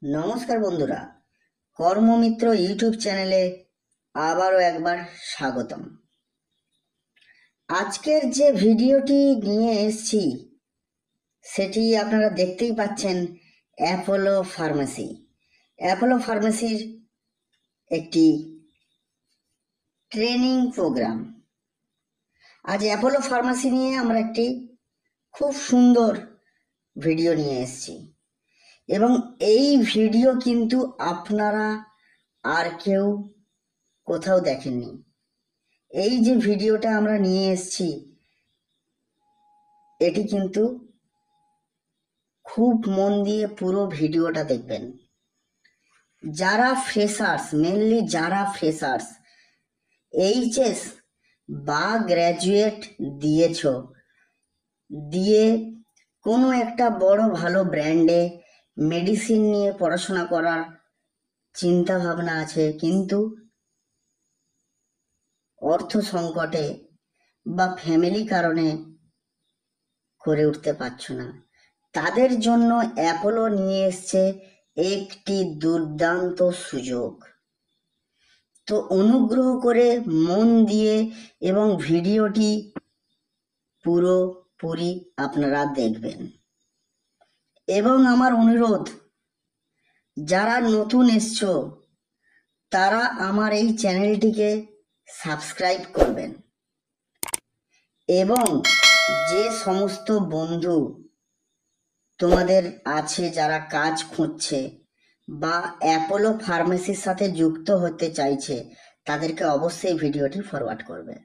নমস্কার বন্ধুরা, কর্মমিত্র ইউটিউব চ্যানেলে আবারও একবার স্বাগতম। আজকের যে ভিডিওটি নিয়ে এসেছি সেটি আপনারা দেখতেই পাচ্ছেন, অ্যাপোলো ফার্মেসি। অ্যাপোলো ফার্মেসির একটি ট্রেনিং প্রোগ্রাম। আজ অ্যাপোলো ফার্মেসি নিয়ে আমরা একটি খুব সুন্দর ভিডিও নিয়ে এসেছি এবং এই ভিডিও কিন্তু আপনারা আর কেউ কোথাও দেখেননি। এই যে ভিডিওটা আমরা নিয়ে এসেছি এটি কিন্তু খুব মন দিয়ে পুরো ভিডিওটা দেখবেন। যারা ফ্রেশার্স, মেনলি যারা ফ্রেশার্স, এইচএস বা গ্র্যাজুয়েট দিয়েছ, দিয়ে কোনো একটা বড় ভালো ব্র্যান্ডে মেডিসিন নিয়ে পড়াশোনা করার চিন্তা ভাবনা আছে, কিন্তু অর্থ সংকটে বা ফ্যামিলি কারণে করে উঠতে পারছো না, তাদের জন্য অ্যাপোলো নিয়ে এসছে একটি দুর্দান্ত সুযোগ। তো অনুগ্রহ করে মন দিয়ে এবং ভিডিওটি পুরোপুরি আপনারা দেখবেন। এবং আমার অনুরোধ, যারা নতুন এসছো তারা আমার এই চ্যানেলটিকে সাবস্ক্রাইব করবেন এবং যে সমস্ত বন্ধু তোমাদের আছে যারা কাজ খুঁজছে বা অ্যাপোলো ফার্মেসির সাথে যুক্ত হতে চাইছে, তাদেরকে অবশ্যই ভিডিওটি ফরওয়ার্ড করবে।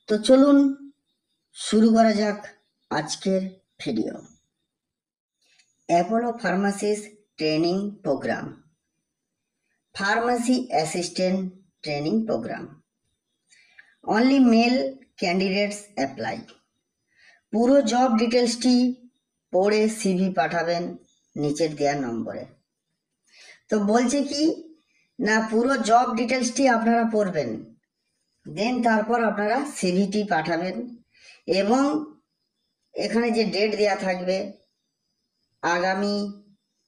তো চলুন শুরু করা যাক আজকের video. Apollo pharmacies training programme, pharmacy assistant training programme. Only male candidates apply. পুরো জব ডিটেলসটি পড়ে সিভি পাঠাবেন নিচের দেওয়া নম্বরে। তো বলছে কি না, পুরো জব ডিটেলসটি আপনারা পড়বেন, দেন তারপর আপনারা সিভিটি পাঠাবেন এবং এখানে যে ডেট দেওয়া থাকবে আগামী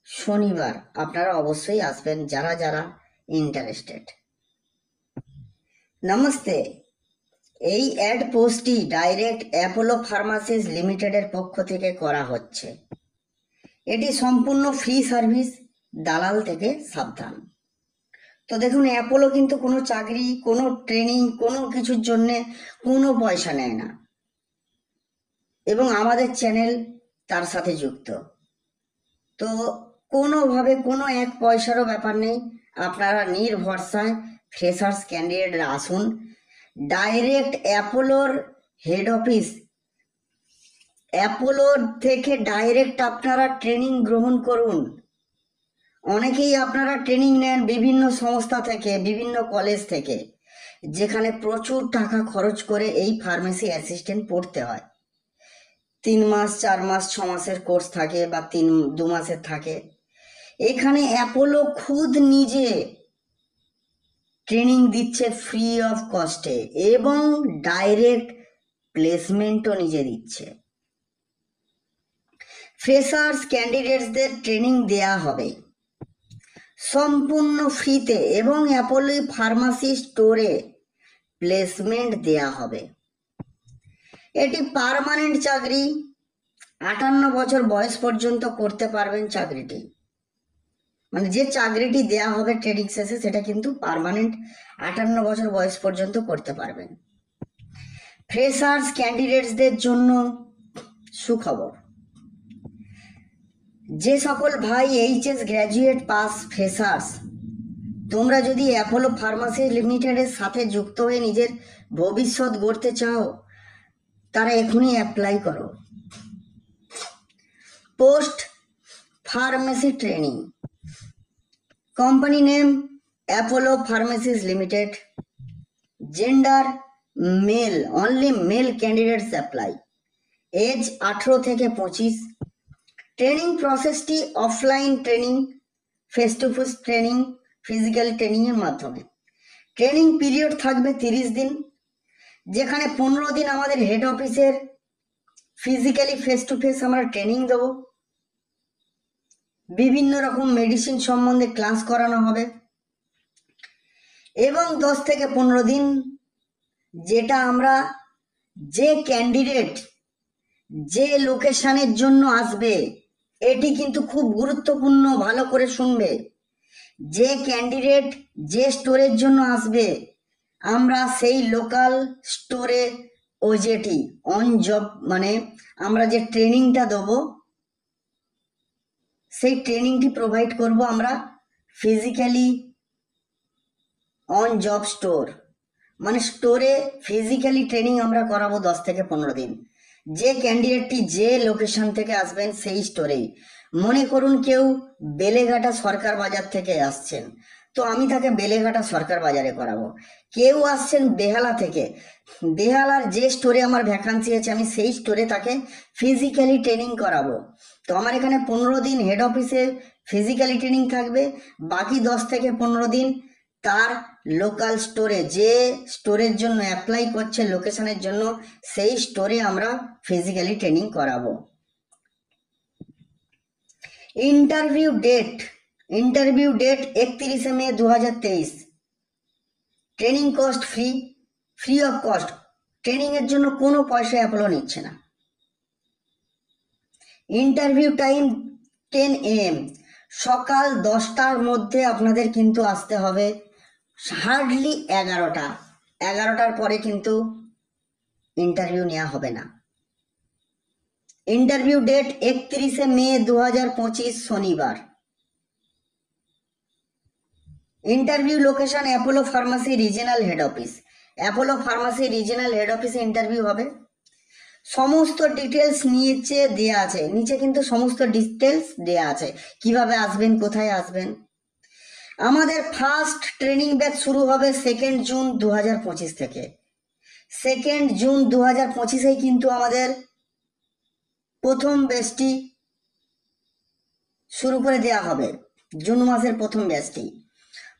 শনিবার আপনারা অবশ্যই আসবেন যারা যারা ইন্টারেস্টেড। নমস্তে, এই অ্যাড পোস্টটি ডাইরেক্ট অ্যাপোলো ফার্মাসিস লিমিটেডের পক্ষ থেকে করা হচ্ছে। এটি সম্পূর্ণ ফ্রি সার্ভিস, দালাল থেকে সাবধান। তো দেখুন, অ্যাপোলো কিন্তু কোনো চাকরি, কোনো ট্রেনিং, কোনো কিছুর জন্যে কোনো পয়সা নেয় না এবং আমাদের চ্যানেল তার সাথে যুক্ত। তো কোনোভাবে কোনো এক পয়সারও ব্যাপার নেই। আপনারা নির্ভরসায় ফ্রেশার্স ক্যান্ডিডেটরা আসুন, ডাইরেক্ট অ্যাপোলোর হেড অফিস, অ্যাপোলোর থেকে ডাইরেক্ট আপনারা ট্রেনিং গ্রহণ করুন। অনেকেই আপনারা ট্রেনিং নেন বিভিন্ন সংস্থা থেকে, বিভিন্ন কলেজ থেকে, যেখানে প্রচুর টাকা খরচ করে এই ফার্মেসি অ্যাসিস্ট্যান্ট পড়তে হয়। 3 মাস, 4 মাস, 6 মাসের কোর্স থাকে বা 2 মাসের থাকে। এখানে অ্যাপোলো খুদ নিজে ট্রেনিং দিচ্ছে ফ্রি অফ কস্টে এবং ডাইরেক্ট প্লেসমেন্টও নিজে দিচ্ছে। ফ্রেশার্স ক্যান্ডিডেটসদের ট্রেনিং দেয়া হবে সম্পূর্ণ ফ্রিতে এবং অ্যাপোলো ফার্মাসি স্টোরে প্লেসমেন্ট দেয়া হবে। এটি পার্মানেন্ট চাকরি, 58 বছর বয়স পর্যন্ত করতে পারবেন চাকরিটি। মানে যে চাকরিটি দেয়া হবে ট্রেনিং শেষে সেটা কিন্তু পার্মানেন্ট, 58 বছর বয়স পর্যন্ত করতে পারবেন। ফ্রেশার্স ক্যান্ডিডেটসদের জন্য সুখবর, যে সকল ভাই এইচএস গ্র্যাজুয়েট পাস ফ্রেশার্স, তোমরা যদি অ্যাপোলো ফার্মাসি লিমিটেডের সাথে যুক্ত হয়ে নিজের ভবিষ্যৎ গড়তে চাও, তারা এখনই অ্যাপ্লাই করো। Post pharmacy training, company name Apollo pharmacies limited, gender male, only male candidates apply, age 18 থেকে 25। ট্রেনিং প্রসেসটি offline training, face to face training, physical ট্রেনিংয়ের মাধ্যমে। ট্রেনিং পিরিয়ড থাকবে 30 দিন। যেখানে 15 দিন আমাদের হেড অফিসের ফিজিক্যালি ফেস টু ফেস আমরা ট্রেনিং দেবো, বিভিন্ন রকম মেডিসিন সম্বন্ধে ক্লাস করানো হবে, এবং 10 থেকে 15 দিন যেটা আমরা যে ক্যান্ডিডেট যে লোকেশনের জন্য আসবে, এটি কিন্তু খুব গুরুত্বপূর্ণ, ভালো করে শুনবে, যে ক্যান্ডিডেট যে স্টোরের জন্য আসবে আমরা সেই লোকাল স্টোরে ওজেটি অন জব মানে আমরা যে ট্রেনিংটা দেবো সেই ট্রেনিংটি প্রোভাইড করব আমরা ফিজিক্যালি অন জব স্টোর, মানে স্টোরে ফিজিক্যালি ট্রেনিং আমরা করাবো 10 থেকে 15 দিন। যে ক্যান্ডিডেটটি যে লোকেশন থেকে আসবেন সেই স্টোরেই, মনে করুন কেউ বেলেঘাটা সরকার বাজার থেকে আসছেন, তো আমি তাকে বেলেঘাটা সরকার বাজারে করাবো। কেউ আসছেন বেহালা থেকে, বেহালার যে স্টোরে আমার ভ্যাকান্সি আছে আমি সেই স্টোরে তাকে ফিজিক্যালি ট্রেনিং করাবো। তো আমার এখানে 15 দিন হেড অফিসে ফিজিক্যালি ট্রেনিং থাকবে, বাকি 10 থেকে 15 দিন তার লোকাল স্টোরে যে স্টোরের জন্য অ্যাপ্লাই করছে লোকেশনের জন্য সেই স্টোরে আমরা ফিজিক্যালি ট্রেনিং করাবো। Interview date 31 May 2023। Training cost free of cost, ট্রেনিংয়ের জন্য কোনো পয়সা অ্যাপোলো নিচ্ছে না। ইন্টারভিউ টাইম 10 AM, সকাল 10টার মধ্যে আপনাদের কিন্তু আসতে হবে, হার্ডলি 11টার পরে কিন্তু ইন্টারভিউ নেওয়া হবে না। ইন্টারভিউ ডেট 31 মে 2025 শনিবার। Interview location Apollo pharmacy regional head office. Apollo pharmacy regional head অফিসে ইন্টারভিউ হবে। সমস্ত ডিটেলস নিচে দেওয়া আছে, নিচে কিন্তু সমস্ত ডিটেলস দেওয়া আছে, কিভাবে আসবেন, কোথায় আসবেন। আমাদের ফার্স্ট ট্রেনিং ব্যাচ শুরু হবে 2 জুন 2025 থেকে। 2 জুন 2025 কিন্তু আমাদের প্রথম ব্যাচটি শুরু করে দেওয়া হবে, জুন মাসের প্রথম ব্যাচটি।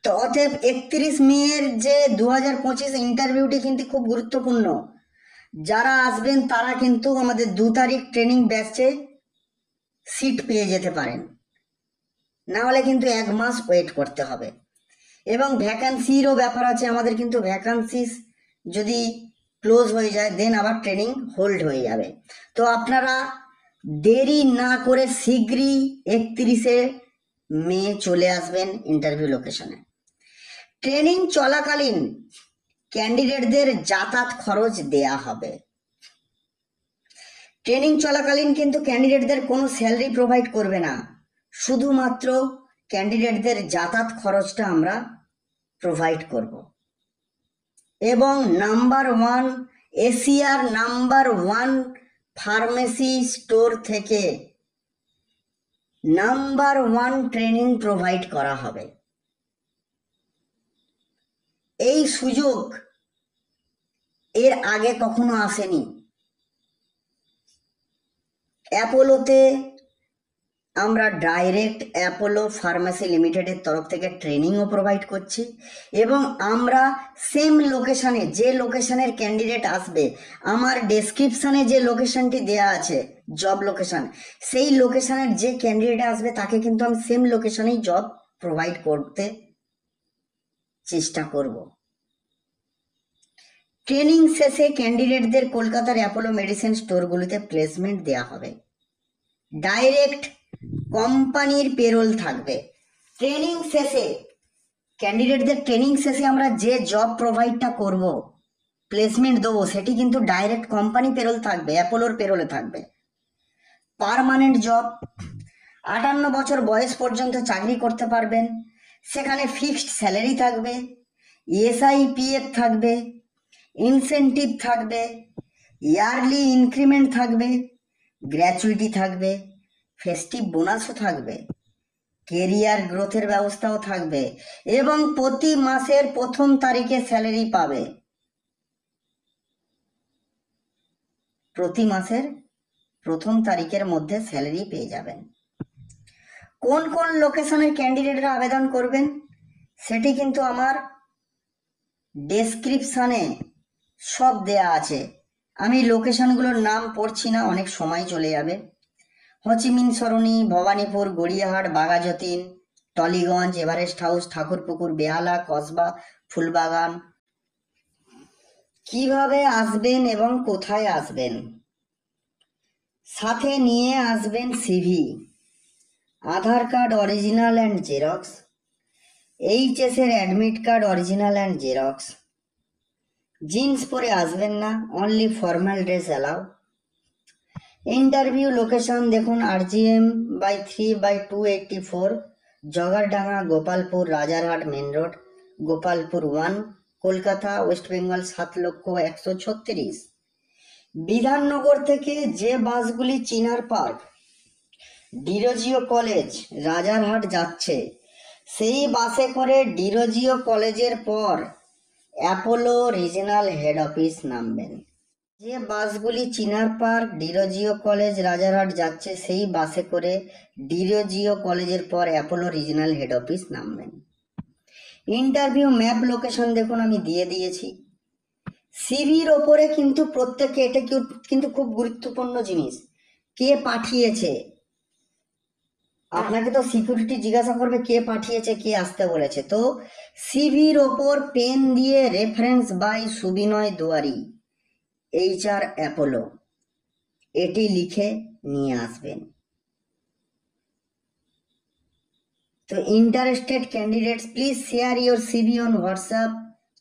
তো অতএব 31 মের যে 2025 ইন্টারভিউটি কিন্তু খুব গুরুত্বপূর্ণ। যারা আসবেন তারা কিন্তু আমাদের 2 তারিখ ট্রেনিং ব্যাচে সিট পেয়ে যেতে পারেন, না হলে কিন্তু 1 মাস ওয়েট করতে হবে। এবং ভ্যাকান্সিরও ব্যাপার আছে, আমাদের কিন্তু ভ্যাকান্সি যদি ক্লোজ হয়ে যায় দেন আবার ট্রেনিং হোল্ড হয়ে যাবে। তো আপনারা দেরি না করে শীঘ্রই 31 মে চলে আসবেন ইন্টারভিউ লোকেশনে। ট্রেনিং চলাকালীন ক্যান্ডিডেটদের যাতায়াত খরচ দেয়া হবে। ট্রেনিং চলাকালীন কিন্তু ক্যান্ডিডেটদের কোনো স্যালারি প্রোভাইড করবে না, শুধুমাত্র ক্যান্ডিডেটদের যাতায়াত খরচটা আমরা প্রোভাইড করব। এবং এশিয়ার নাম্বার 1 ফার্মেসি স্টোর থেকে নাম্বার 1 ট্রেনিং প্রোভাইড করা হবে। এই সুযোগ এর আগে কখনো আসেনি। অ্যাপোলোতে আমরা ডাইরেক্ট অ্যাপোলো ফার্মাসি লিমিটেডের তরফ থেকে ট্রেনিংও প্রোভাইড করছি, এবং আমরা সেম লোকেশানে যে লোকেশানের ক্যান্ডিডেট আসবে, আমার ডেসক্রিপশানে যে লোকেশানটি দেয়া আছে জব লোকেশান, সেই লোকেশানের যে ক্যান্ডিডেট আসবে তাকে কিন্তু আমি সেম লোকেশানেই জব প্রোভাইড করতে চেষ্টা করব। ট্রেনিং শেষে ক্যান্ডিডেটদের কলকাতার অ্যাপোলো মেডিসিন স্টোরগুলিতে প্লেসমেন্ট দেওয়া হবে। ডাইরেক্ট কোম্পানির পেরোল থাকবে। ট্রেনিং শেষে ক্যান্ডিডেটদের ট্রেনিং শেষে আমরা যে জব প্রোভাইডটা করব, প্লেসমেন্ট দেবো, সেটি কিন্তু ডাইরেক্ট কোম্পানি পেরোল থাকবে, অ্যাপোলোর পেরোলে থাকবে। পার্মানেন্ট জব, 58 বছর বয়স পর্যন্ত চাকরি করতে পারবেন। সেখানে ফিক্সড স্যালারি থাকবে, SIPF থাকবে, ইনসেন্টিভ থাকবে, ইয়ারলি ইনক্রিমেন্ট থাকবে, গ্র্যাচুইটি থাকবে, ফেস্টিভ বোনাসও থাকবে, কেরিয়ার গ্রোথের ব্যবস্থাও থাকবে, এবং প্রতি মাসের 1 তারিখে স্যালারি পাবে। প্রতি মাসের 1 তারিখের মধ্যে স্যালারি পেয়ে যাবেন। কোন কোন লোকেশনের ক্যান্ডিডেটরা আবেদন করবেন সেটি কিন্তু আমার ডেসক্রিপশানে সব দেয়া আছে। আমি লোকেশনগুলোর নাম পড়ছি না, অনেক সময় চলে যাবে। Ho Chi Minh Sarani, Bhowanipore, Gariahat, Baghajatin, Tollygunge, Everest House, Thakurpukur, Behala, Kasba, Phoolbagan. কিভাবে আসবেন এবং কোথায় আসবেন? সাথে নিয়ে আসবেন CV, Aadhaar card original and xerox, HS এর admit card original and xerox. Jeans পরে আসবেন না, only formal dress allow. Interview location দেখুন, RGM/3/284, Jagardanga, Gopalpur, Rajarhat main road, Gopalpur 1, Kolkata, West Bengal 7,136,000। Bidhannagar থেকে যে বাসগুলি চিনার পার্ক, ডিরোজিও কলেজ, রাজারহাট যাচ্ছে, সেই বাসে করে ডিরোজিও কলেজের পর অ্যাপোলো রিজিনাল হেড অফিস নামবেন। যে বাসগুলি চিনার পার্ক, ডিরোজিও কলেজ, রাজারহাট যাচ্ছে, সেই বাসে করে ডিরোজিও কলেজের পর অ্যাপোলো রিজিনাল হেড অফিস নামবেন। ইন্টারভিউ ম্যাপ লোকেশন দেখুন, আমি দিয়ে দিয়েছি। সিভির ওপরে কিন্তু প্রত্যেকে, এটা কিন্তু খুব গুরুত্বপূর্ণ জিনিস, কে পাঠিয়েছে। আপনাকে তো সিকিউরিটি জিজ্ঞাসা করবে কে পাঠিয়েছে, কে আসতে বলেছে। তো সিভির ওপর পেন দিয়ে reference by Subinoy Duari, HR Apollo, এটি লিখে নিয়ে আসবেন। তো interested candidates please share your CV on WhatsApp,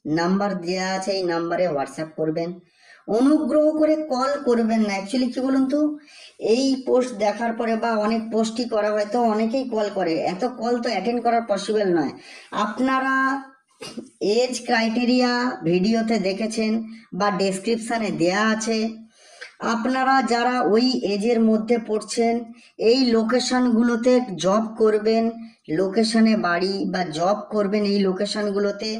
number দেওয়া আছে, এই নাম্বারে হোয়াটসঅ্যাপ করবেন। অনুগ্রহ করে কল করবেন না। অ্যাকচুয়ালি কি বলুন তো, এই পোস্ট দেখার পরে বা অনেক পোস্টই করা হয়, তো অনেকেই কল করে, এত কল তো অ্যাটেন্ড করা পসিবল নয়। আপনারা এজ ক্রাইটেরিয়া ভিডিওতে দেখেছেন বা ডেসক্রিপশানে দেয়া আছে। আপনারা যারা ওই এজের মধ্যে পড়ছেন, এই লোকেশনগুলোতে জব করবেন, লোকেশনে বাড়ি বা জব করবেন এই লোকেশনগুলোতে,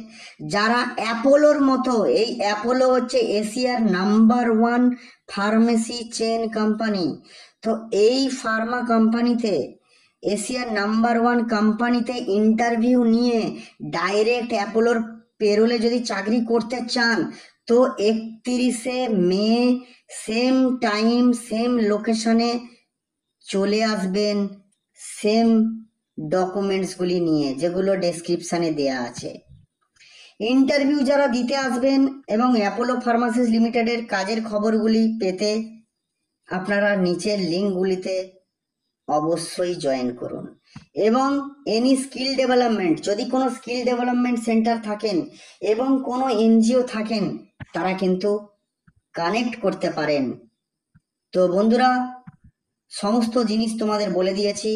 যারা অ্যাপোলোর মতো, এই অ্যাপোলো হচ্ছে এশিয়ার নাম্বার 1 ফার্মেসি চেন কোম্পানি। তো এই ফার্মা কোম্পানিতে, এশিয়ার নাম্বার 1 কোম্পানিতে ইন্টারভিউ নিয়ে ডাইরেক্ট অ্যাপোলোর পেরোলে যদি চাকরি করতে চান, তো 31শে মে সেম টাইম সেম লোকেশনে চলে আসবেন, সেম ডকুমেন্টসগুলি নিয়ে যেগুলো ডেসক্রিপশানে দেয়া আছে। ইন্টারভিউ যারা দিতে আসবেন এবং অ্যাপোলো ফার্মাসিস লিমিটেডের কাজের খবরগুলি পেতে আপনারা নিচের লিঙ্কগুলিতে অবশ্যই জয়েন করুন। এবং এনি স্কিল ডেভেলপমেন্ট, যদি কোনো স্কিল ডেভেলপমেন্ট সেন্টার থাকেন এবং কোনো NGO থাকেন, তারা কিন্তু কানেক্ট করতে পারেন। তো বন্ধুরা, সমস্ত জিনিস তোমাদের বলে দিয়েছি।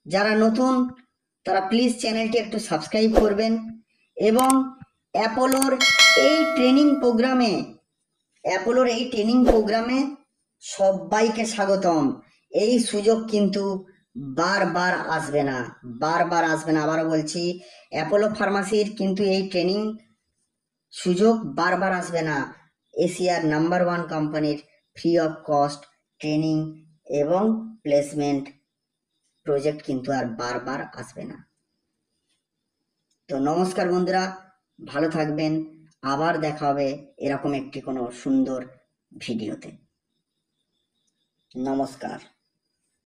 যারা নতুন তারা প্লিজ চ্যানেলটি একটু সাবস্ক্রাইব করবেন এবং অ্যাপোলোর এই ট্রেনিং প্রোগ্রামে সবাইকে স্বাগতম। এই সুযোগ কিন্তু বারবার আসবে না। আবারও বলছি, অ্যাপোলো ফার্মাসির কিন্তু এই ট্রেনিং সুযোগ বারবার আসবে না। এশিয়ার নাম্বার 1 কোম্পানির ফ্রি অফ কস্ট ট্রেনিং এবং প্লেসমেন্ট প্রজেক্ট কিন্তু আর বারবার আসবে না। তো নমস্কার বন্ধুরা, ভালো থাকবেন। আবার দেখা হবে এরকম একটি কোনো সুন্দর ভিডিওতে। নমস্কার।